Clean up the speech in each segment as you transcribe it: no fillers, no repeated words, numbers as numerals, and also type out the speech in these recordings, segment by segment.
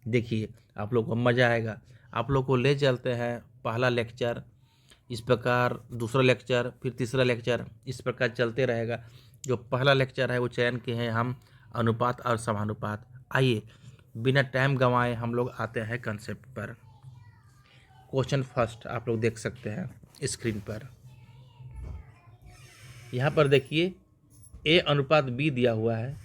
देखिए आप लोग को मज़ा आएगा। आप लोग को ले चलते हैं पहला लेक्चर, इस प्रकार दूसरा लेक्चर, फिर तीसरा लेक्चर, इस प्रकार चलते रहेगा। जो पहला लेक्चर है वो चयन किए हैं हम अनुपात और समानुपात। आइए बिना टाइम गंवाए हम लोग आते हैं कंसेप्ट पर। क्वेश्चन फर्स्ट आप लोग देख सकते हैं स्क्रीन पर। यहाँ पर देखिए A अनुपात B दिया हुआ है।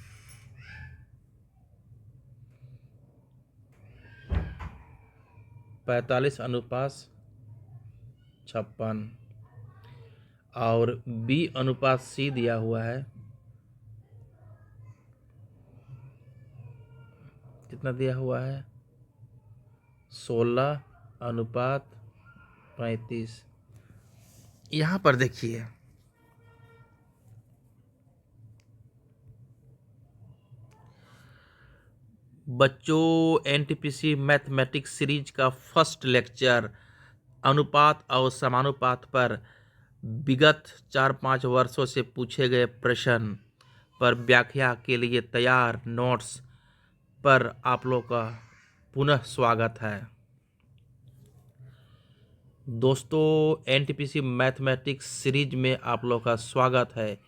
पैंतालीस अनुपात 56 और B अनुपात C दिया हुआ है। कितना दिया हुआ है? 16 अनुपात 35। यहाँ पर देखिए बच्चों, एनटीपीसी मैथमेटिक्स सीरीज का फर्स्ट लेक्चर अनुपात और समानुपात पर विगत 4-5 वर्षों से पूछे गए प्रश्न पर व्याख्या के लिए तैयार नोट्स पर आप लोग का पुनः स्वागत है। दोस्तों, एनटीपीसी मैथमेटिक्स सीरीज में आप लोग का स्वागत है।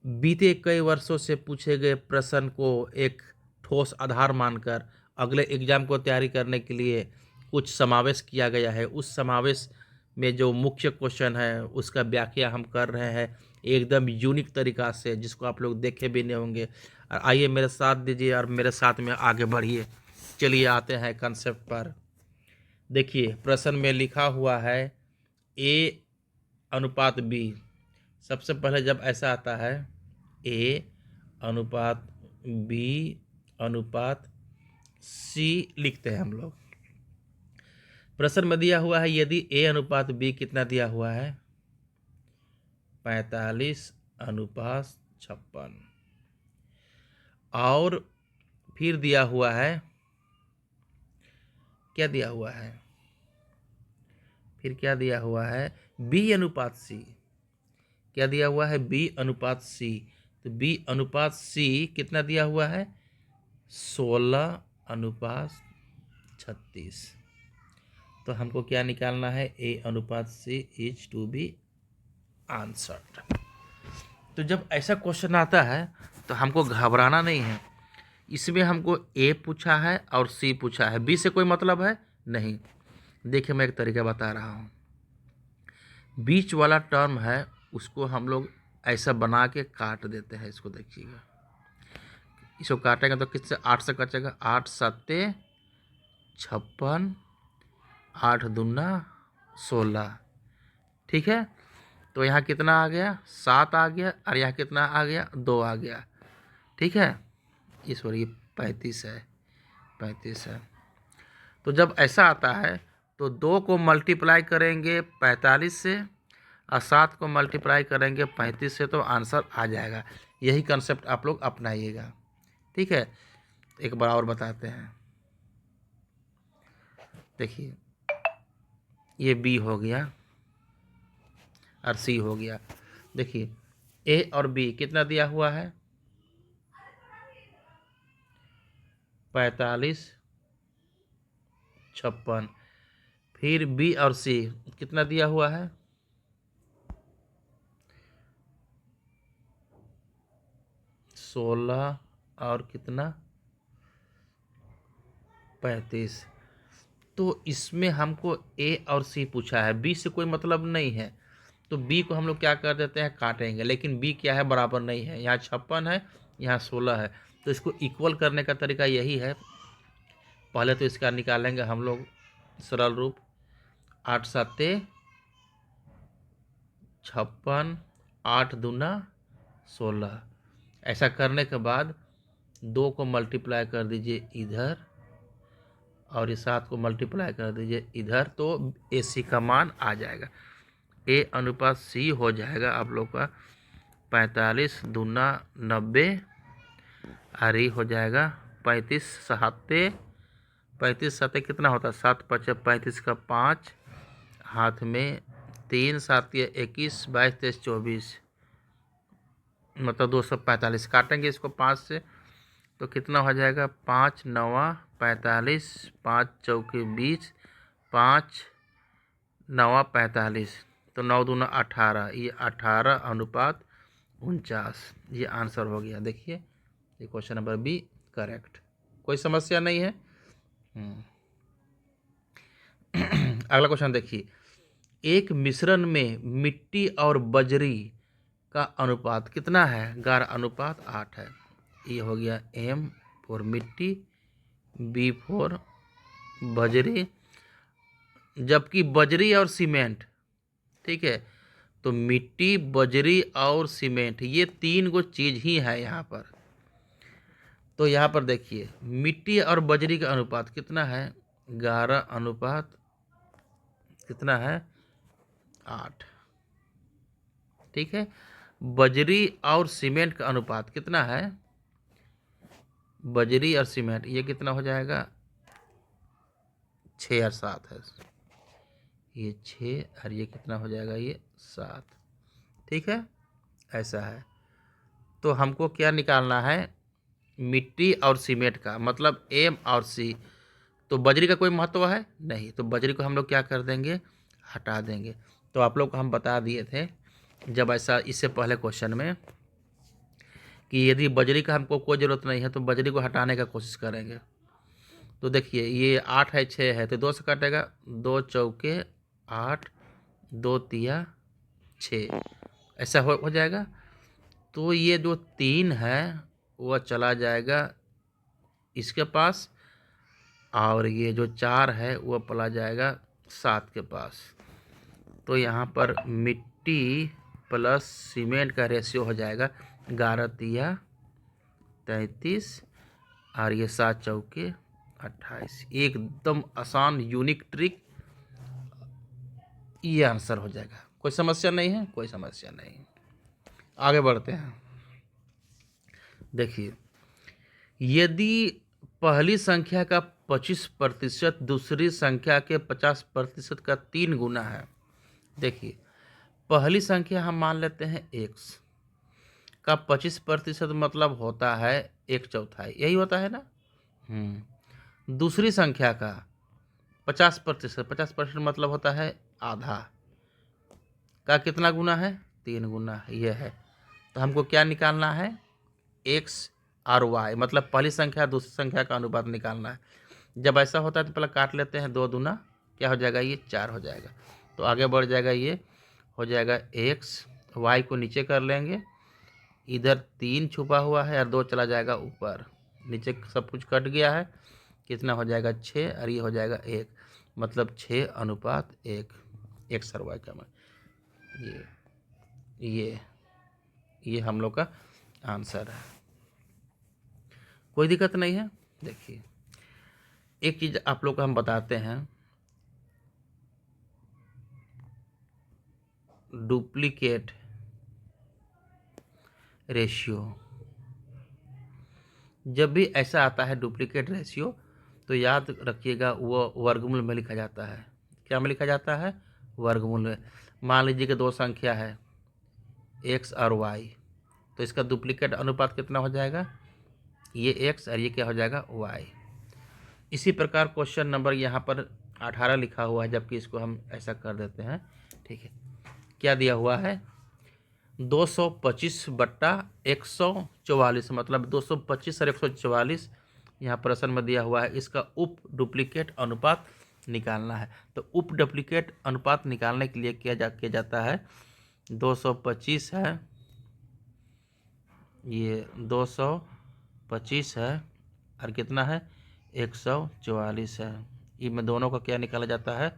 बीते कई वर्षों से पूछे गए प्रश्न को एक ठोस आधार मानकर अगले एग्जाम को तैयारी करने के लिए कुछ समावेश किया गया है। उस समावेश में जो मुख्य क्वेश्चन है उसका व्याख्या हम कर रहे हैं एकदम यूनिक तरीक़ा से, जिसको आप लोग देखे भी नहीं होंगे। और आइए मेरे साथ दीजिए और मेरे साथ में आगे बढ़िए। चलिए आते हैं कंसेप्ट पर। देखिए प्रश्न में लिखा हुआ है A अनुपात B। सबसे पहले जब ऐसा आता है A अनुपात B अनुपात C लिखते हैं हम लोग। प्रश्न में दिया हुआ है यदि A अनुपात B कितना दिया हुआ है? 45 अनुपात 56। और फिर दिया हुआ है, क्या दिया हुआ है? फिर क्या दिया हुआ है? B अनुपात C। क्या दिया हुआ है? B अनुपात C। तो B अनुपात C कितना दिया हुआ है? 16 अनुपात 36। तो हमको क्या निकालना है? A अनुपात C is to be answered. तो जब ऐसा क्वेश्चन आता है तो हमको घबराना नहीं है। इसमें हमको A पूछा है और C पूछा है, B से कोई मतलब है नहीं। देखिए मैं एक तरीका बता रहा हूँ। बीच वाला टर्म है उसको हम लोग ऐसा बना के काट देते हैं। इसको देखिएगा, इसको काटेंगे तो किससे? 8 से कटेगा। 8 सत्ते 56, 8 दूना 16। ठीक है, तो यहाँ कितना आ गया? 7 आ गया। और यहाँ कितना आ गया? 2 आ गया। ठीक है, इस बार ये 35 है, 35 है। तो जब ऐसा आता है तो 2 को मल्टीप्लाई करेंगे 45 से और 7 को मल्टीप्लाई करेंगे 35 से, तो आंसर आ जाएगा। यही कंसेप्ट आप लोग अपनाइएगा। ठीक है, एक बार और बताते हैं। देखिए ये B हो गया और C हो गया। देखिए A और B कितना दिया हुआ है? 45 56। फिर B और C कितना दिया हुआ है? 16 और कितना? 35। तो इसमें हमको A और C पूछा है, B से कोई मतलब नहीं है। तो B को हम लोग क्या कर देते हैं? काटेंगे। लेकिन B क्या है? बराबर नहीं है। यहाँ 56 है, यहाँ 16 है। तो इसको इक्वल करने का तरीका यही है। पहले तो इसका निकालेंगे हम लोग सरल रूप। 8 सत्ते 56, 8 दूना 16। ऐसा करने के बाद 2 को मल्टीप्लाई कर दीजिए इधर और इस 7 को मल्टीप्लाई कर दीजिए इधर, तो AC का मान आ जाएगा। A अनुपात C हो जाएगा आप लोग का 45 दूना 90 और ये हो जाएगा 35 सत्ते 35 सत्ते कितना होता है? 7 5 35 का 5, हाथ में 3 7 21 22 23 24, मतलब 245। काटेंगे इसको 5 से तो कितना हो जाएगा, 5 9 45, 5 चौके 20, 5 9 45, तो 9 दूना 18, ये 18:49, ये आंसर हो गया। देखिए ये क्वेश्चन नंबर बी करेक्ट, कोई समस्या नहीं है। अगला क्वेश्चन देखिए, एक मिश्रण में मिट्टी और बजरी का अनुपात कितना है, 11:8 है। ये हो गया M फॉर मिट्टी, B फॉर बजरी, जबकि बजरी और सीमेंट, ठीक है, तो मिट्टी बजरी और सीमेंट ये 3 गो चीज़ ही है यहाँ पर। तो यहाँ पर देखिए मिट्टी और बजरी का अनुपात कितना है, 11 अनुपात कितना है, 8, ठीक है। बजरी और सीमेंट का अनुपात कितना है, बजरी और सीमेंट ये कितना हो जाएगा, 6 और 7 है, ये 6 और ये कितना हो जाएगा, ये 7, ठीक है, ऐसा है। तो हमको क्या निकालना है, मिट्टी और सीमेंट का, मतलब M और C। तो बजरी का कोई महत्व है नहीं, तो बजरी को हम लोग क्या कर देंगे, हटा देंगे। तो आप लोग को हम बता दिए थे जब ऐसा इससे पहले क्वेश्चन में कि यदि बजरी का हमको कोई ज़रूरत नहीं है तो बजरी को हटाने का कोशिश करेंगे। तो देखिए ये 8 है, 6 है, तो 2 से काटेगा, 2 चौके 8, 2 तिया 6, ऐसा हो जाएगा। तो ये जो 3 है वह चला जाएगा इसके पास, और ये जो 4 है वह पला जाएगा 7 के पास। तो यहाँ पर मिट्टी प्लस सीमेंट का रेशियो हो जाएगा 11 तिया 33, और ये 7 चौके 28। एकदम आसान यूनिक ट्रिक, ये आंसर हो जाएगा। कोई समस्या नहीं है, कोई समस्या नहीं। आगे बढ़ते हैं। देखिए यदि पहली संख्या का 25% दूसरी संख्या के 50% का 3 गुना है। देखिए पहली संख्या हम मान लेते हैं x का 25% मतलब होता है 1/4, यही होता है ना। दूसरी संख्या का 50%, 50% मतलब होता है आधा, का कितना गुना है, 3 गुना, यह है। तो हमको क्या निकालना है, x और y, मतलब पहली संख्या दूसरी संख्या का अनुपात निकालना है। जब ऐसा होता है तो पहले काट लेते हैं, 2 दूना क्या हो जाएगा, ये 4 हो जाएगा। तो आगे बढ़ जाएगा, ये हो जाएगा x, y को नीचे कर लेंगे, इधर 3 छुपा हुआ है और 2 चला जाएगा ऊपर, नीचे सब कुछ कट गया है, कितना हो जाएगा 6, और ये हो जाएगा 1, मतलब 6:1, x और y का मान, ये हम लोग का आंसर है। कोई दिक्कत नहीं है। देखिए एक चीज़ आप लोग को हम बताते हैं, डुप्लीकेट रेशियो, जब भी ऐसा आता है डुप्लीकेट रेशियो, तो याद रखिएगा वो वर्गमूल में लिखा जाता है। क्या में लिखा जाता है, वर्गमूल में। मान लीजिए कि 2 संख्या है x और y, तो इसका डुप्लीकेट अनुपात कितना हो जाएगा, ये x और ये क्या हो जाएगा, y। इसी प्रकार क्वेश्चन नंबर यहाँ पर 18 लिखा हुआ है, जबकि इसको हम ऐसा कर देते हैं, ठीक है। क्या दिया हुआ है, 225/144, मतलब 225 और 144 यहाँ प्रश्न में दिया हुआ है। इसका उप डुप्लीकेट अनुपात निकालना है। तो उप डुप्लीकेट अनुपात निकालने के लिए किया जाता है, 225 है, ये 225 है, और कितना है, 144 है। इनमें दोनों का क्या निकाला जाता है,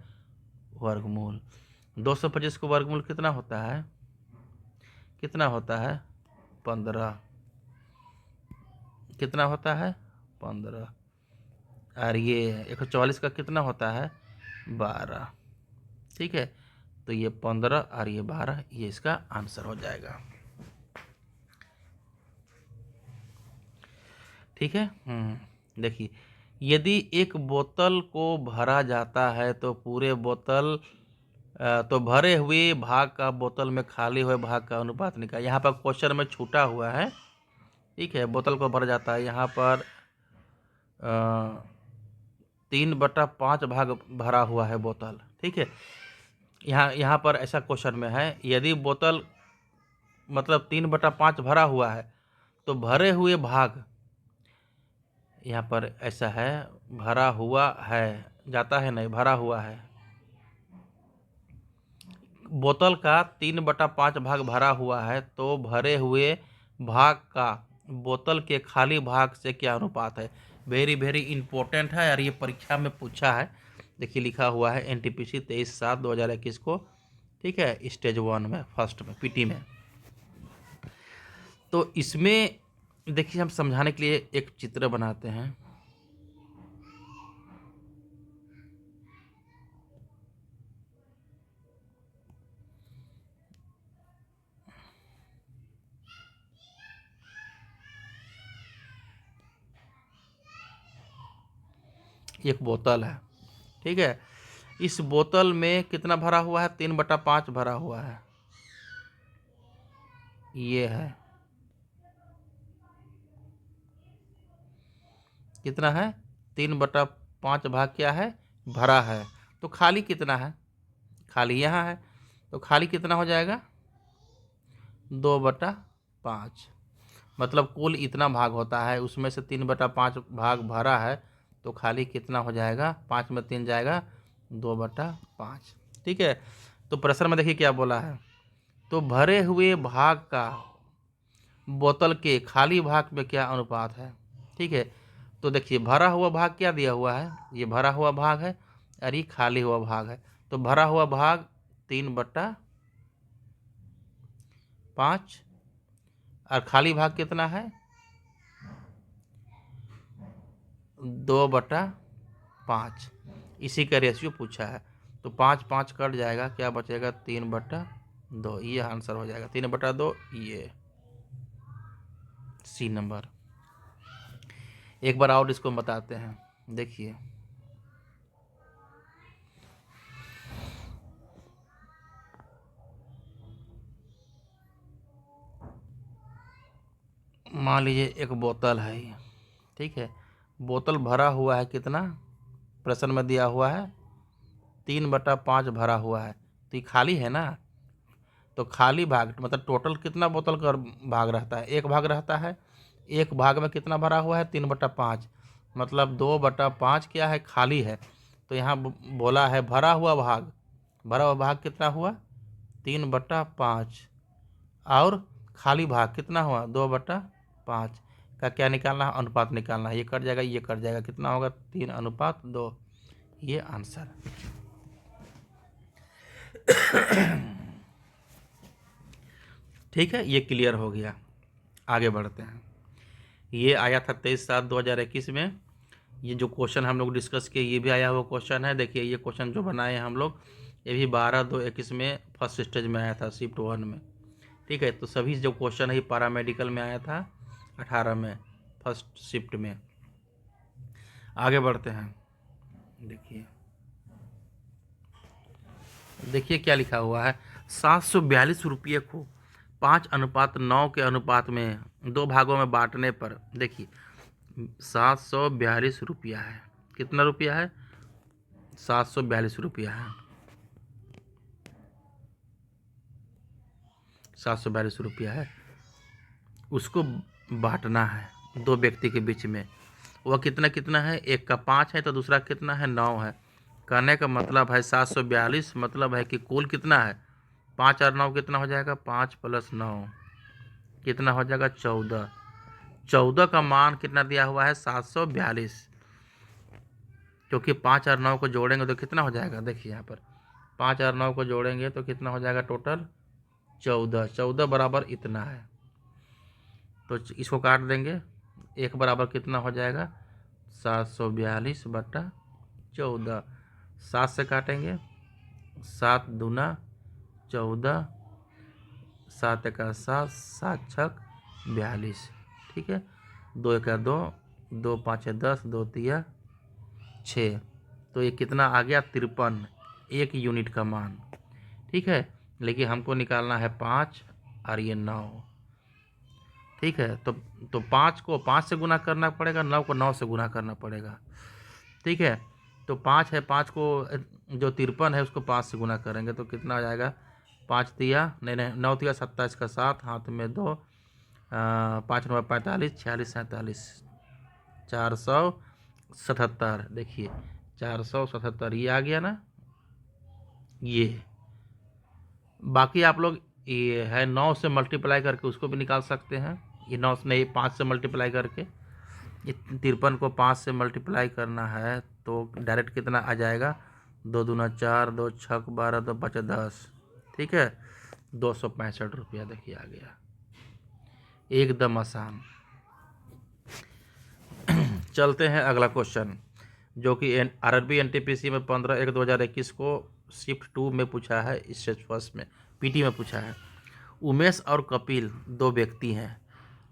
वर्गमूल। 225 को वर्गमूल कितना होता है, 15, कितना होता है 15, और ये 144 का कितना होता है 12, ठीक है। तो ये 15 और ये 12, ये इसका आंसर हो जाएगा, ठीक है। देखिए यदि एक बोतल को भरा जाता है तो पूरे बोतल तो भरे हुए भाग का बोतल में खाली हुए भाग का अनुपात निकाल। यहाँ पर क्वेश्चन में छूटा हुआ है ठीक है, बोतल को भरा जाता है। यहाँ पर 3/5 भाग भरा हुआ है बोतल। ठीक है, यहाँ पर ऐसा क्वेश्चन में है, यदि बोतल मतलब 3/5 भरा हुआ है तो भरे हुए भाग, यहाँ पर ऐसा है, भरा हुआ है, जाता है नहीं, भरा हुआ है। बोतल का 3/5 भाग भरा हुआ है तो भरे हुए भाग का बोतल के खाली भाग से क्या अनुपात है। वेरी वेरी इंपॉर्टेंट है और ये परीक्षा में पूछा है। देखिए लिखा हुआ है NTPC 23/7/2021 को। ठीक है, स्टेज 1 में, फर्स्ट में, PT में। तो इसमें देखिए हम समझाने के लिए एक चित्र बनाते हैं। एक बोतल है। ठीक है, इस बोतल में कितना भरा हुआ है, 3/5 भरा हुआ है। ये है, कितना है, 3/5 भाग क्या है, भरा है। तो खाली कितना है, खाली यहाँ है, तो खाली कितना हो जाएगा, 2/5। मतलब कुल इतना भाग होता है, उसमें से 3/5 भाग भरा है, तो खाली कितना हो जाएगा, 5 में 3 जाएगा, 2/5। ठीक है, तो प्रश्न में देखिए क्या बोला है, तो भरे हुए भाग का बोतल के खाली भाग में क्या अनुपात है। ठीक है, तो देखिए भरा हुआ भाग क्या दिया हुआ है, ये भरा हुआ भाग है और ये खाली हुआ भाग है। तो भरा हुआ भाग 3/5 और खाली भाग कितना है, 2/5। इसी का रेशियो पूछा है। तो 5 कट जाएगा, क्या बचेगा, 3/2। ये आंसर हो जाएगा 3/2, ये C नंबर। एक बार और इसको बताते हैं, देखिए मान लीजिए एक बोतल है ये। ठीक है, बोतल भरा हुआ है कितना, प्रश्न में दिया हुआ है 3/5 भरा हुआ है, तो ये खाली है ना। तो खाली भाग मतलब टोटल कितना बोतल का भाग रहता है, एक भाग रहता है। एक भाग में कितना भरा हुआ है, 3/5, मतलब 2/5 क्या है, खाली है। तो यहाँ बोला है भरा हुआ भाग, भरा हुआ भाग कितना हुआ, 3/5, और खाली भाग कितना हुआ, 2/5 का क्या निकालना है, अनुपात निकालना है। ये कट जाएगा, ये कट जाएगा, कितना होगा, 3/2। ये आंसर। ठीक है, ये क्लियर हो गया। आगे बढ़ते हैं। ये आया था 23/7/2021 में। ये जो क्वेश्चन हम लोग डिस्कस किए, ये भी आया हुआ क्वेश्चन है। देखिए ये क्वेश्चन जो बनाए हैं हम लोग, ये भी 12/2/21 में फर्स्ट स्टेज में आया था, शिफ्ट 1 में। ठीक है, तो सभी जो क्वेश्चन है ये पैरामेडिकल में आया था 18 में, फर्स्ट शिफ्ट में। आगे बढ़ते हैं। देखिए देखिए क्या लिखा हुआ है, 742 रुपये को 5:9 के अनुपात में 2 भागों में बांटने पर, देखिए 742 रुपया है, कितना रुपया है, 742 रुपया है, 742 रुपया है। उसको बांटना है 2 व्यक्ति के बीच में। वह कितना कितना है, एक का 5 है तो दूसरा कितना है, 9 है। कहने का मतलब है 742 मतलब है कि कुल कितना है, 5 और 9 कितना हो जाएगा, 5 + 9 कितना हो जाएगा, 14। 14 का मान कितना दिया हुआ है, 742। क्योंकि 5 और 9 को जोड़ेंगे तो कितना हो जाएगा, देखिए यहाँ पर 5 और 9 को जोड़ेंगे तो कितना हो जाएगा, टोटल 14। 14 बराबर इतना है, तो इसको काट देंगे, एक बराबर कितना हो जाएगा, 742/14। 7 से काटेंगे, 7 दूना 14, 7 एका 7, 7 छक 42। ठीक है, 2 एका 2, 2 5 10, 2 तिया 6। तो ये कितना आ गया, 53, 1 यूनिट का मान। ठीक है, लेकिन हमको निकालना है 5 और ये 9। ठीक है, तो 5 को 5 से गुना करना पड़ेगा, 9 को 9 से गुना करना पड़ेगा। ठीक है, तो 5 है, 5 को जो 53 है उसको 5 से गुना करेंगे तो कितना आ जाएगा, 5 तिया नहीं नहीं 9 तिया 27 का 7, हाथ में 2, 5 9 45, 46 47, 477। देखिए 477 ये आ गया ना। ये बाकी आप लोग ये है 9 से मल्टीप्लाई करके उसको भी निकाल सकते हैं। ये 9 से नहीं, 5 से मल्टीप्लाई करके, ये 53 को 5 से मल्टीप्लाई करना है तो डायरेक्ट कितना आ जाएगा, 2 दूना 4, 2 छक 12, 2 5 10। ठीक है, 265 रुपया देखिए आ गया, एकदम आसान। चलते हैं अगला क्वेश्चन, जो कि आरआरबी एनटीपीसी में 15/1/2021 को शिफ्ट 2 में पूछा है, स्टेज फर्स्ट में पीटी में पूछा है। उमेश और कपिल 2 व्यक्ति हैं,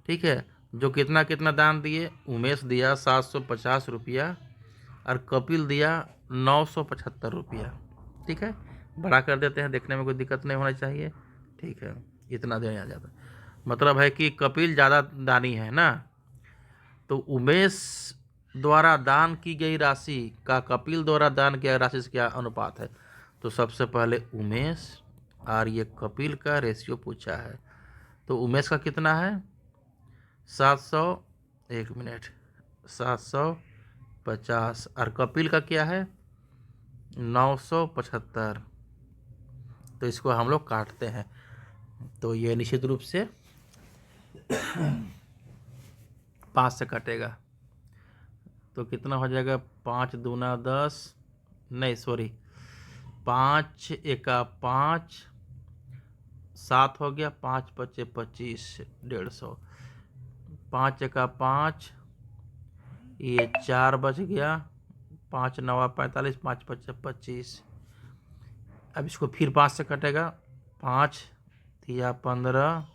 ठीक है, जो कितना कितना दान दिए। उमेश दिया 750 रुपया और कपिल दिया 975 रुपया। ठीक है, बड़ा कर देते हैं, देखने में कोई दिक्कत नहीं होना चाहिए। ठीक है, इतना देना जाता, मतलब है कि कपिल ज़्यादा दानी है ना, तो उमेश द्वारा दान की गई राशि का कपिल द्वारा दान किया राशि से क्या अनुपात है। तो सबसे पहले उमेश और ये कपिल का रेशियो पूछा है, तो उमेश का कितना है 700, 1 मिनट 750, और कपिल का क्या है 975। तो इसको हम लोग काटते हैं, तो ये निश्चित रूप से 5 से कटेगा तो कितना हो जाएगा, 5 दूना 10, नहीं सॉरी 5 एका 5, 7 हो गया, 5 पचे 25, 150, 5 एका 5, ये 4 बच गया, 5 9 45, 5 पचे 25। अब इसको फिर 5 से कटेगा, 5 तिया 15,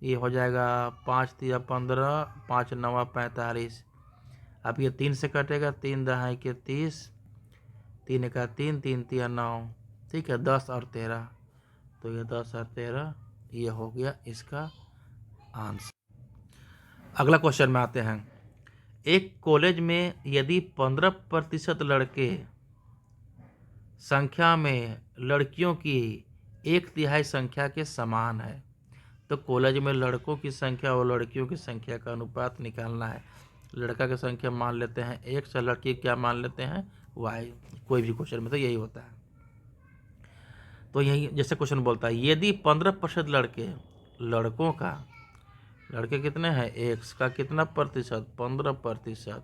ये हो जाएगा 5 तिया 15, 5 9 45। अब ये 3 से कटेगा, 3 दहाई के 30, 3 का 3, 3 तिया 9। ठीक है, 10 और 13, तो ये 10 और 13 ये हो गया इसका आंसर। अगला क्वेश्चन में आते हैं। एक कॉलेज में यदि 15% लड़के संख्या में लड़कियों की 1/3 संख्या के समान है, तो कॉलेज में लड़कों की संख्या और लड़कियों की संख्या का अनुपात निकालना है। लड़का की संख्या मान लेते हैं X और लड़की क्या मान लेते हैं Y। कोई भी क्वेश्चन में तो यही होता है। तो यही जैसे क्वेश्चन बोलता है, यदि 15% लड़के, लड़कों का, लड़के कितने हैं X का कितना प्रतिशत 15%,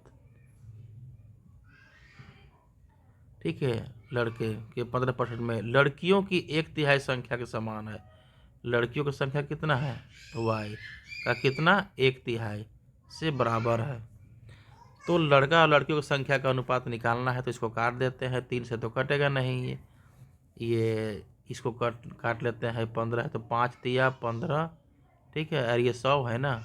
ठीक है, लड़के के 15% में लड़कियों की 1/3 संख्या के समान है। लड़कियों की संख्या कितना है Y का कितना 1/3 से बराबर है। तो लड़का और लड़कियों की संख्या का अनुपात निकालना है, तो इसको काट देते हैं, 3 से तो कटेगा नहीं, ये इसको काट लेते हैं, 15 है तो 5 तिया 15, ठीक है, और ये 100 है ना,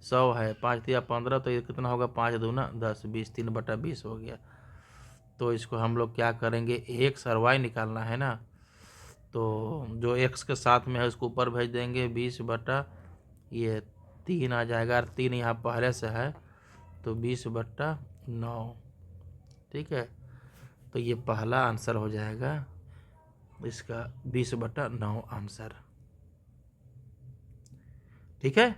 100 है, 5 तिया 15, तो ये कितना होगा 5 दूना 10, 20, 3/20 हो गया। तो इसको हम लोग क्या करेंगे, X और Y निकालना है ना, तो जो X के साथ में है उसको ऊपर भेज देंगे, 20/3 आ जाएगा, और 3 यहाँ पहले से है तो 20/9। ठीक है, तो ये पहला आंसर हो जाएगा इसका 20/9 आंसर। ठीक है,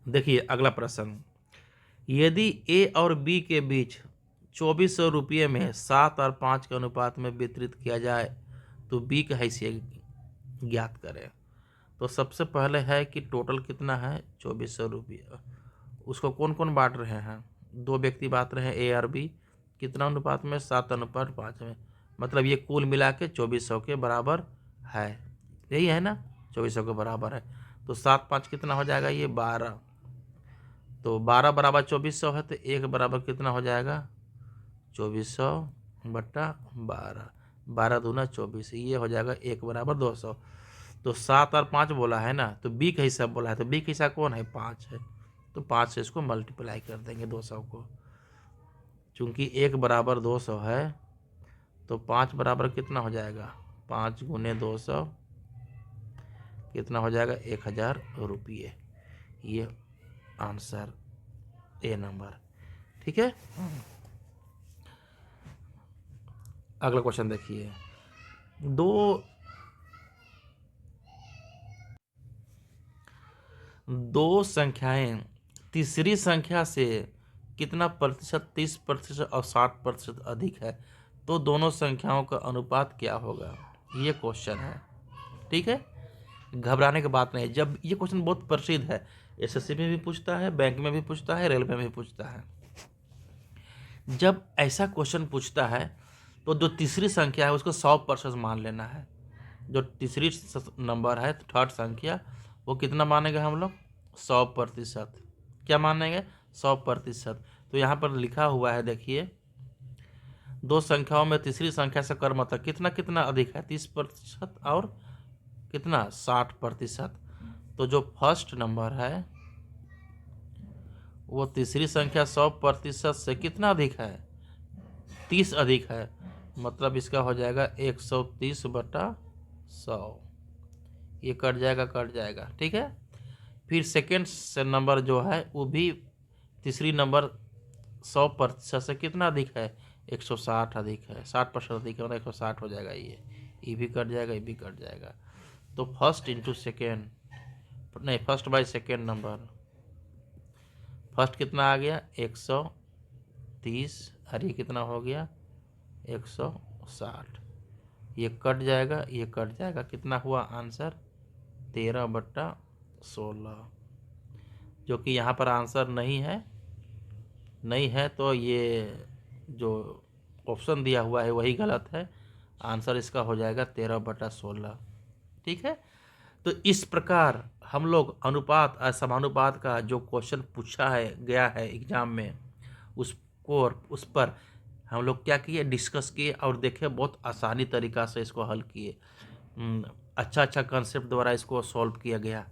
देखिए अगला प्रश्न, यदि A और B के बीच 2400 रुपये में 7 और 5 के अनुपात में वितरित किया जाए तो B का हैसियत ज्ञात करें। तो सबसे पहले है कि टोटल कितना है 2400 रुपया, उसको कौन कौन बांट रहे हैं, 2 व्यक्ति बांट रहे हैं A और B, कितना अनुपात में 7:5 में, मतलब ये कुल मिला के 2400 के बराबर है, यही है ना, 2400 के बराबर है। तो 7 5 कितना हो जाएगा, ये 12, तो 12 बराबर 2400 है, तो 1 बराबर कितना हो जाएगा 2400/12, 12 दूना 24, ये हो जाएगा 1 बराबर 200। तो 7 और 5 बोला है ना, तो B का हिस्सा बोला है, तो B का हिस्सा कौन है 5 है, तो 5 से इसको मल्टीप्लाई कर देंगे 200 को, चूंकि 1 बराबर 200 है तो 5 बराबर कितना हो जाएगा, 5 गुने 200 कितना हो जाएगा, 1000 रुपये। ये आंसर ए नंबर। ठीक है, अगला क्वेश्चन देखिए। दो संख्याएं तीसरी संख्या से कितना प्रतिशत, 30% और 60% अधिक है, तो दोनों संख्याओं का अनुपात क्या होगा, ये क्वेश्चन है। ठीक है, घबराने की बात नहीं। जब ये क्वेश्चन बहुत प्रसिद्ध है, एसएससी में भी पूछता है, बैंक में भी पूछता है, रेलवे में भी पूछता है। जब ऐसा क्वेश्चन पूछता है तो जो तीसरी संख्या है उसको 100% मान लेना है। जो तीसरी नंबर है, थर्ड संख्या, वो कितना मानेंगे हम लोग, 100%। क्या मानेंगे, 100%। तो यहाँ पर लिखा हुआ है, देखिए, दो संख्याओं में तीसरी संख्या से कर मतलब कितना कितना अधिक है, 30% और कितना, 60%। तो जो फर्स्ट नंबर है वो तीसरी संख्या 100% से कितना अधिक है, 30 अधिक है। मतलब इसका हो जाएगा 130/100। ये कट जाएगा, कट जाएगा। ठीक है, फिर सेकेंड से नंबर जो है वो भी तीसरी नंबर 100% से कितना अधिक है, 160 अधिक है, 60% अधिक है, मतलब 160 हो जाएगा। ये भी कट जाएगा, ये भी कट जाएगा। तो फर्स्ट इंटू सेकेंड, नहीं, first by second number, first कितना आ गया, 130, और ये कितना हो गया, 160। ये कट जाएगा, ये कट जाएगा, कितना हुआ आंसर, 13/16। जो कि यहाँ पर आंसर नहीं है, नहीं है, तो ये जो ऑप्शन दिया हुआ है वही गलत है। आंसर इसका हो जाएगा 13/16। ठीक है, तो इस प्रकार हम लोग अनुपात और समानुपात का जो क्वेश्चन पूछा है गया है एग्जाम में, उसको और उस पर हम लोग क्या किए, डिस्कस किए और देखे, बहुत आसानी तरीक़ा से इसको हल किए। अच्छा अच्छा कंसेप्ट द्वारा इसको सॉल्व किया गया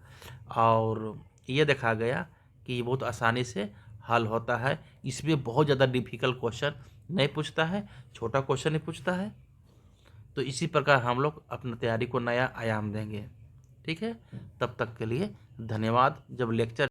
और ये देखा गया कि ये बहुत आसानी से हल होता है। इसमें बहुत ज़्यादा डिफिकल्ट क्वेश्चन नहीं पूछता है, छोटा क्वेश्चन ही पूछता है। तो इसी प्रकार हम लोग अपनी तैयारी को नया आयाम देंगे। ठीक है, तब तक के लिए धन्यवाद। जब लेक्चर